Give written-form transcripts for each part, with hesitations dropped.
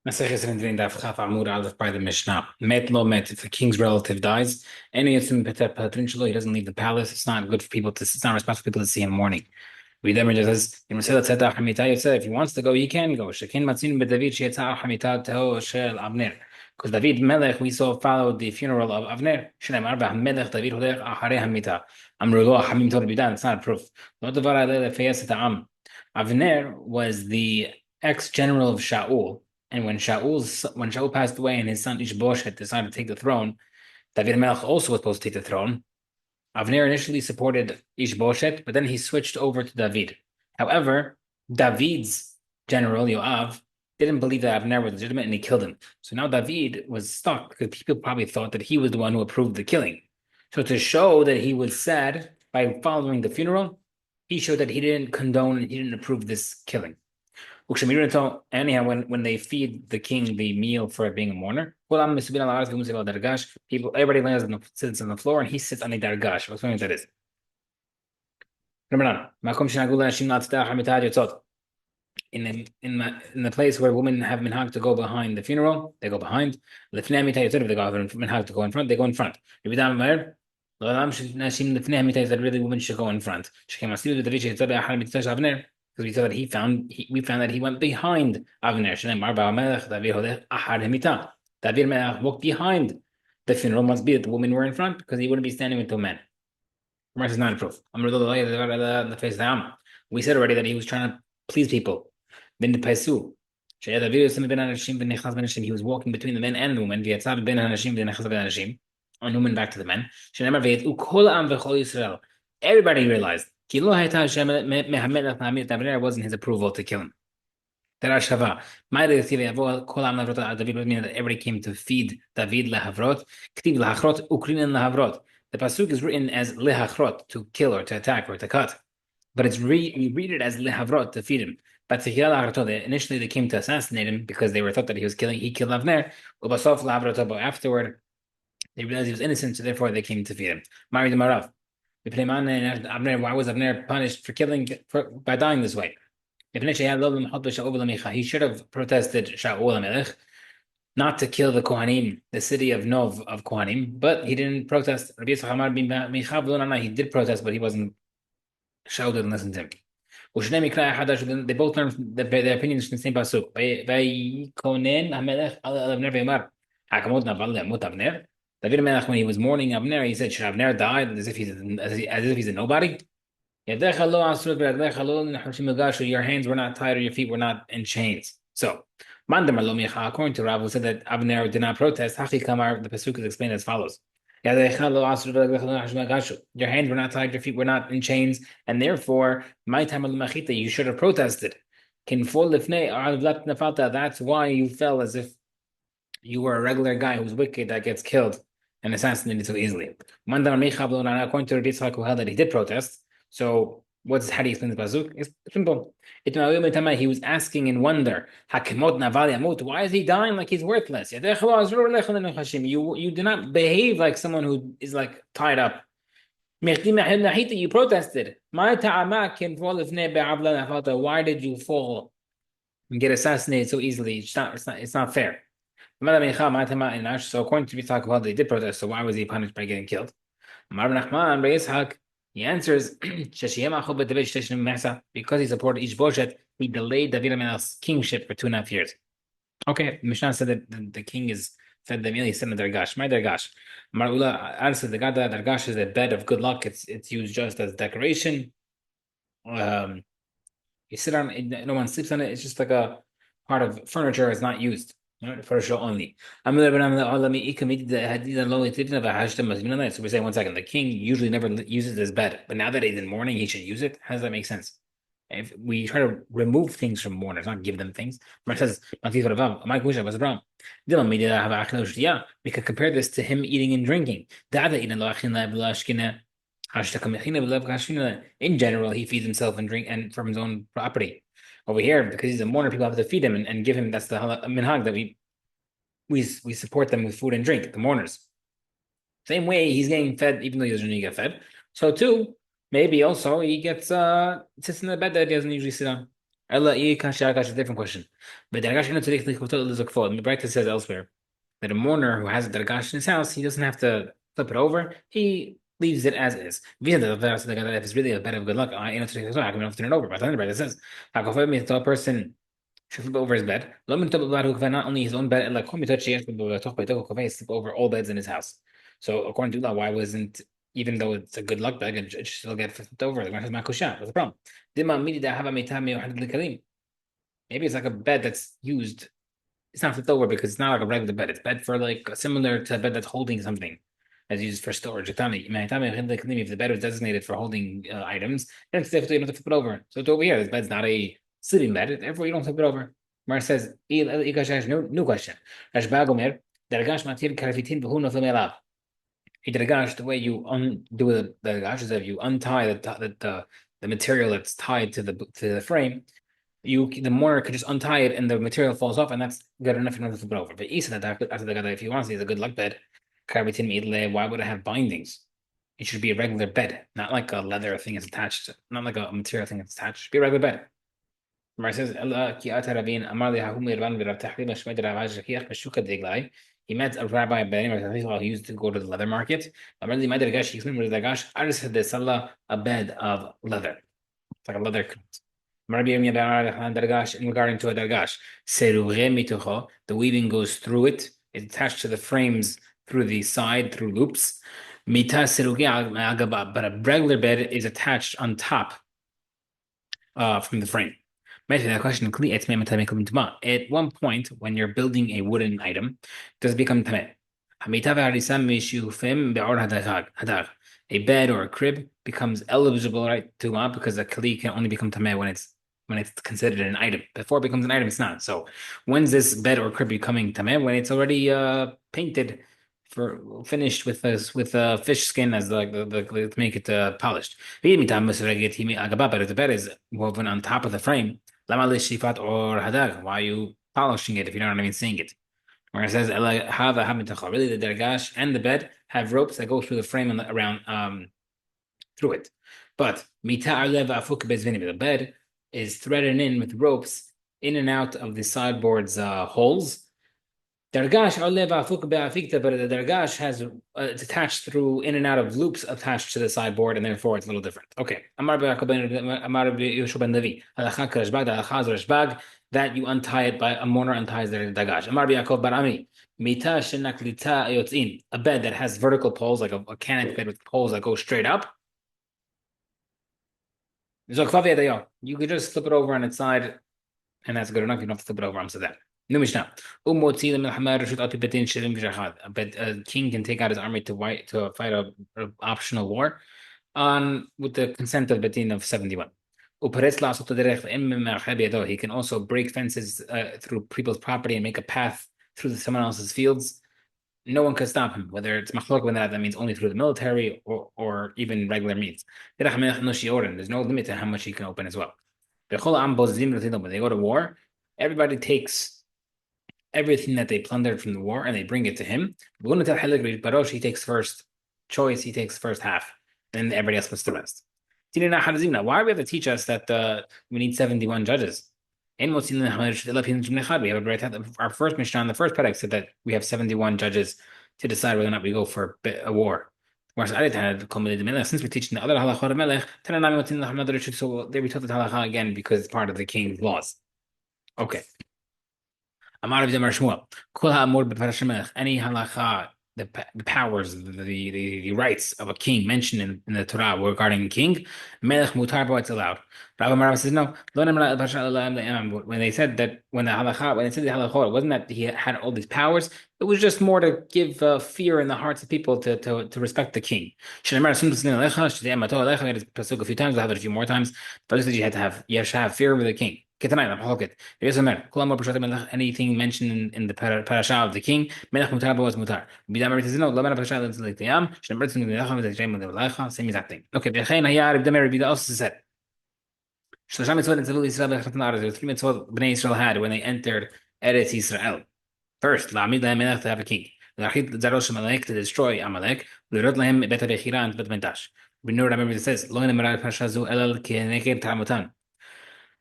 Masechet Sanhedrin Daf Chaf Amud Aleph by the Mishnah. Met lo met. If the king's relative dies, any he doesn't leave the palace. It's not good for people to. It's not responsible for people to see him mourning. We then just says, if he wants to go, he can go. Shekin matzin b'David sheyetzah hamita teho shel Avner. Because David Melech, we saw followed the funeral of Avner. Shneimar b'Melech David holech acharei hamita. Amru lo hamim tor bidan. It's not proof. Lo davar alei lefeyes et ha'am. Avner was the ex-general of Shaul. And when Shaul passed away and his son Ishbosheth decided to take the throne, David Melech also was supposed to take the throne. Avner initially supported Ishbosheth, but then he switched over to David. However, David's general Yoav didn't believe that Avner was legitimate, and he killed him. So now David was stuck because people probably thought that he was the one who approved the killing. So to show that he was sad by following the funeral, he showed that he didn't condone, he didn't approve this killing. Anyhow, when they feed the king the meal for being a mourner, everybody lands on sits on the floor, and he sits on a dargash. What's what that is? In the place where women have minhag to go behind the funeral, they go behind. If they go minhag to go in front, they go in front. That really women should go in front. Because we saw that we found that he went behind Avner. David Melech walked behind the funeral. Must be that the women were in front because he wouldn't be standing with two men. This is not a proof. We said already that he was trying to please people. He was walking between the men and the women. On women back to the men. Everybody realized Avner wasn't his approval to kill him. That everybody came to feed David lehavrot. The pasuk is written as lehachrot, to kill or to attack or to cut, but we read it as lehavrot, to feed him. But initially they came to assassinate him because they were thought that he killed Avner. But afterward they realized he was innocent, so therefore they came to feed him. Mari the Marav. Why was Avner punished by dying this way? He should have protested Shaul Melech, not to kill the Kohanim, the city of Nov of Kohanim, but he didn't protest. He did protest, but he wasn't. Shaul didn't listen to him. They both learned their opinions from the same pasuk. David Melech, when he was mourning Avner, he said, "Should Avner die as if he's a nobody?" Your hands were not tied or your feet were not in chains. So, according to Rav, who said that Avner did not protest, the pasuk is explained as follows: Your hands were not tied, your feet were not in chains, and therefore, you should have protested. That's why you fell as if you were a regular guy who's wicked that gets killed and assassinated so easily. According to Rabbi Yitzchak, who held that he did protest. So how do you explain the pasuk? It's simple. He was asking in wonder, why is he dying like he's worthless? You do not behave like someone who is like tied up. You protested. Why did you fall and get assassinated so easily? It's not fair. So according to Yitzchak, they did protest, so why was he punished by getting killed? The answer is because he supported Ishbosheth, he delayed David Melech's kingship for 2.5 years. Okay, Mishnah said that the king is fed the meal, he said in the dargash. My dargash. Marula answered the dargash is a bed of good luck. It's used just as decoration. You sit on it, no one sleeps on it. It's just like a part of furniture. It's not used. For a show only. So we're saying 1 second, the king usually never uses his bed, but now that he's in mourning, he should use it. How does that make sense? If we try to remove things from mourners, not give them things, it says, we could compare this to him eating and drinking. In general, he feeds himself and drink and from his own property. Over here, because he's a mourner, people have to feed him and give him. That's the minhag that we support them with food and drink. The mourners, same way he's getting fed, even though he doesn't usually get fed. So too, maybe also he gets sits in the bed that he doesn't usually sit on. That's a different question. But Dargash the practice says elsewhere that a mourner who has a Dargash in his house, he doesn't have to flip it over. He leaves it as is. If it's really a bed of good luck, I can turn it over. But then it says, a person should flip over his bed. Not only his own bed, like sleep over all beds in his house. So according to Allah, why wasn't, even though it's a good luck bed, it should still get flipped over? The Gemara says, what's the problem? Maybe it's like a bed that's used. It's not flipped over because it's not like a regular bed. It's bed for like similar to a bed that's holding something, as used for storage. If the bed was designated for holding items, then it's difficult, you don't have to flip it over. So it's over here. This bed's not a sleeping bed, therefore you don't flip it over. Mar says, new question. Rashba Gomer, Dargash Matir Karafitin Behu Noflim Elav. A Dargash, the way you undo the Dargash is that you untie the material that's tied to the frame. The mourner could just untie it and the material falls off, and that's good enough. You don't have to flip it over. But Isa that after the gada, if you want to see it's a good luck bed, why would it have bindings? It should be a regular bed, not like a leather thing that's attached, not like a material thing that's attached. It should be a regular bed. Mar says, he met a rabbi who used to go to the leather market. I just had this a bed of leather. It's like a leather coat. In regarding to a dargash, the weaving goes through it. It's attached to the frames through the side, through loops. But a regular bed is attached on top from the frame. That question, at one point, when you're building a wooden item, does it become tameh? A bed or a crib becomes eligible, right, to because a kli can only become tameh when it's considered an item. Before it becomes an item, it's not. So when's this bed or crib becoming tameh? When it's already painted, for finished with fish skin as to make it polished. But if the bed is woven on top of the frame, why are you polishing it if you're not even seeing it? Where it says really the dergash and the bed have ropes that go through the frame and around through it. But the bed is threaded in with ropes in and out of the sideboard's holes. Dargash but the dargash has it's attached through in and out of loops attached to the sideboard, and therefore it's a little different. Okay, that you untie it by a mourner unties the dargash. A bed that has vertical poles, like a canopy bed with poles that go straight up. You could just flip it over on its side, and that's good enough. You don't have to flip it over onto that. No Mishnah. But a king can take out his army to fight a optional war with the consent of Betin of 71. He can also break fences through people's property and make a path through someone else's fields. No one can stop him, whether it's machlok when that means only through the military or even regular means. There's no limit to how much he can open as well. When they go to war, everybody takes everything that they plundered from the war and they bring it to him. Barosh, he takes first choice, he takes first half, and everybody else puts the rest. Why do we have to teach us that we need 71 judges? We have our first Mishnah on the first Perek said that we have 71 judges to decide whether or not we go for a war. Since we're teaching the other halachah of melech, so they retaught the halachah again because it's part of the king's laws. Okay. Amar Rabbi Shmuel, Kol ha'amur b'parashat melech, any halacha, the powers, the rights of a king mentioned in the Torah regarding a king, melech mutar bo, it's allowed. Rabbi Marav says no. When they said that when they said the halacha, it wasn't that he had all these powers. It was just more to give fear in the hearts of people to respect the king. I read it a few times. I'll have it a few more times. But you have to have fear of the king. Anything mentioned in the parasha of the king, melech mutar was mutar. Bidamar says no. Same exact thing. Okay. Bidamar also said. There were 3 mitzvot Bnei Israel had when they entered Eretz Yisrael. First, to have a king. To destroy Amalek. We know what it says.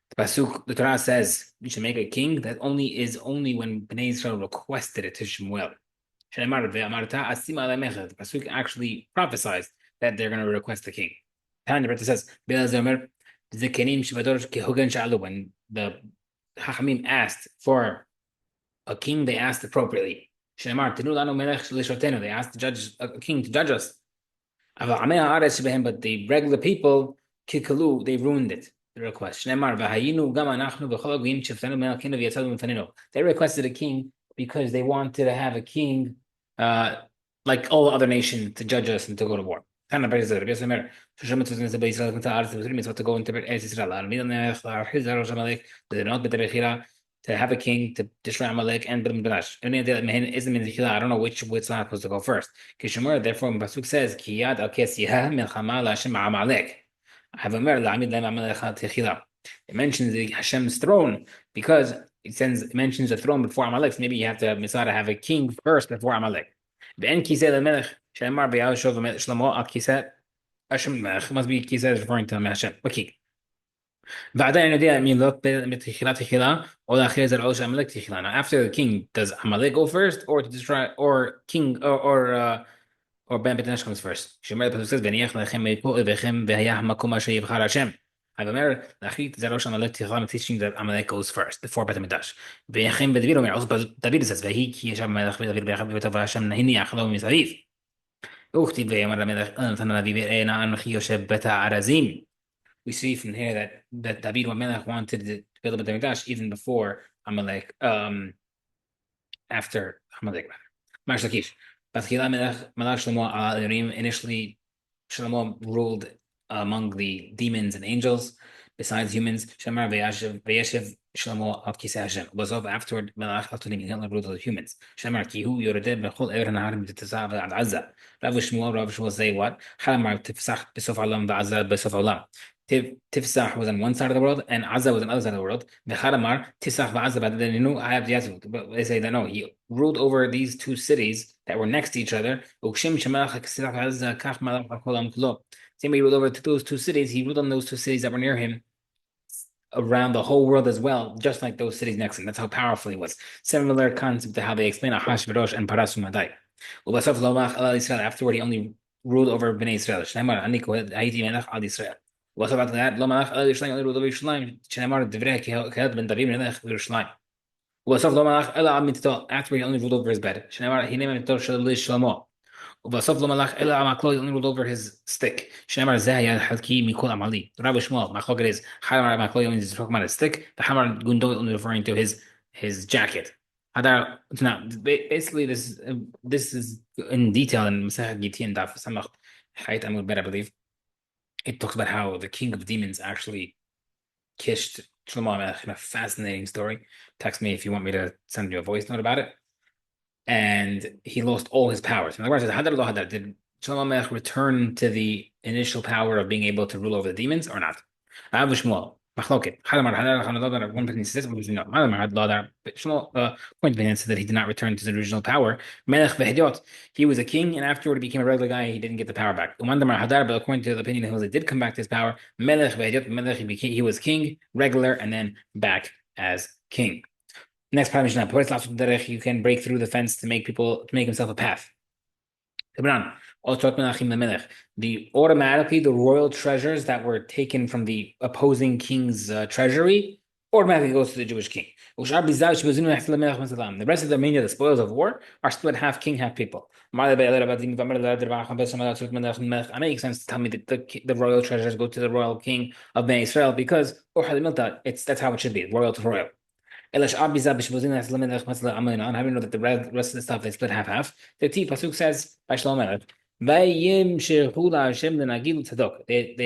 The Pasuk, the Torah says you should make a king. That only when Bnei Israel requested it to Shemuel. The Pasuk actually prophesies that they're going to request the king. Tanya Berta says, when the Hachamim asked for a king, they asked appropriately. They asked a king to judge us. But the regular people, kikalu, they ruined it. The request. They requested a king because they wanted to have a king uh, like all other nations to judge us and to go to war. To go into to have a king to destroy Amalek and Badash. I don't know which not supposed to go first. Kishumur, therefore, Pasuk says, Kiyad al Kesiyah milchama la'Hashem Amalek. Havamer la'amid la'im Amalek techila. It mentions the Hashem's throne because it mentions the throne before Amalek. So maybe you have to have a king first before Amalek. Ben Kiseh le'melech she'emar be'yashov Shlomo al Kiseh Hashem melech must be Kiseh is referring to Hashem. Okay. بعدين يدي من look تخيلا ولا خير زر أوش عملك تخيلا. Now after the king, does Amalek go first or to destroy or king or Ben Betenash comes first? شمال البسوس says بنيخ لخم يكو إبخم بهيا مكو ما شيء بخار هشام. I've remember لأخيت زر أوش عملك تخيلا teaching that Amalek goes first before Bet Midrash. بيخم بدبيرو من also David says بهي كي شاب ملك بدبير بيخم بيتوفى هشام نهني أخلو مساريف. أختي بهي مرة ملك أنا ثنا نبي أنا أنا خيو شاب بتا عرزيم. We see from here that David Amalek wanted to build a Beit Hamikdash even before Amalek, after Amalek. Marsh Lakish. Malach Shlomo al Yerim. Initially, Shlomo ruled among the demons and angels, besides humans. Shemar Vayeshev Shlomo al Kisei Hashem. Was over afterward Malach Atonim. He only ruled the humans. Shemar Kihu Yoredeh Bechol Ever Naharim Titzav Ad Azza. Rav Shmuel say what? Halamar Tifsach Besof Alam Va'Azza Besof Olam. Tifsach was on one side of the world and Azza was on the other side of the world. V'charamar Tisach v'Azza b'Adenu Hayab Yazut. But they say that no, he ruled over these two cities that were next to each other. Same way he ruled over those two cities. He ruled on those two cities that were near him around the whole world as well, just like those cities next to him. That's how powerful he was. Similar concept to how they explain Ahashverosh and Parasum Adai. Afterward, he only ruled over Bnei Israel. What about that? לא מלך אלא ירושלים, אלא רודו בירושלים, שנאמר דברי כהד בן דוד מלך בירושלים. ובסוף לא מלך אלא על מיטתו, after he only ruled over his bed, שנאמר הנה מיטתו של שלמה. ובסוף לא מלך אלא על מקלו, he only ruled over his stick, שנאמר זה היה חלקי מכל עמלי. רבי שמואל, מחלוקת is, חמר מקלו only is talking about his stick, וחמר גונדו only referring to his jacket. Now, basically, this is in detail in Masechet Gittin Daf Samach Chait Amud Bet, I believe. It talks about how the king of demons actually kissed Shlomo Melech in a fascinating story. Text me if you want me to send you a voice note about it. And he lost all his powers. And the question is, did Shlomo Melech return to the initial power of being able to rule over the demons or not? Rav Shmuel, Machloket. One person says, point being said that he did not return to the original power. Melech v'Hediot, he was a king, and afterward he became a regular guy. He didn't get the power back. But according to the opinion of he did come back to his power. Melech v'Hediot, Melech he was king, regular, and then back as king. Next part of Mishnah, you can break through the fence to make himself a path. Automatically the royal treasures that were taken from the opposing king's treasury automatically goes to the Jewish king. The rest of the remainder, the spoils of war, are split half king, half people. It makes sense to tell me that the royal treasures go to the royal king of Bnei Israel because that's how it should be, royal to royal. How do we know that the rest of the stuff they split half? The Pasuk says by Shlomo Melech, they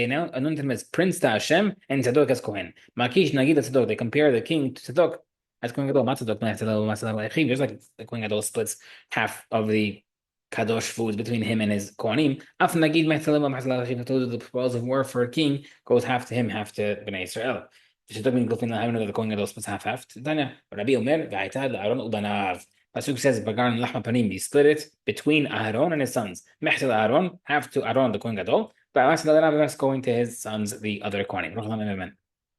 now anoint him as prince to Hashem and Tzadok as Kohen. Makish Nagid Tzadok. They compare the king to Tzadok as Kohen Gadol. Just like the Kohen Gadol splits half of the kadosh foods between him and his Kohanim. The spoils of war for a king goes half to him, half to Bnei Israel. The Kohen Gadol splits half. Rabbi Omer v'aytad la'Aaron ubanav. Pasuk says, "Bagan lachma panim." He split it between Aaron and his sons. Mechtel Aaron, half to Aaron the Kohen Gadol, but that's going to his sons, the other Kohanim.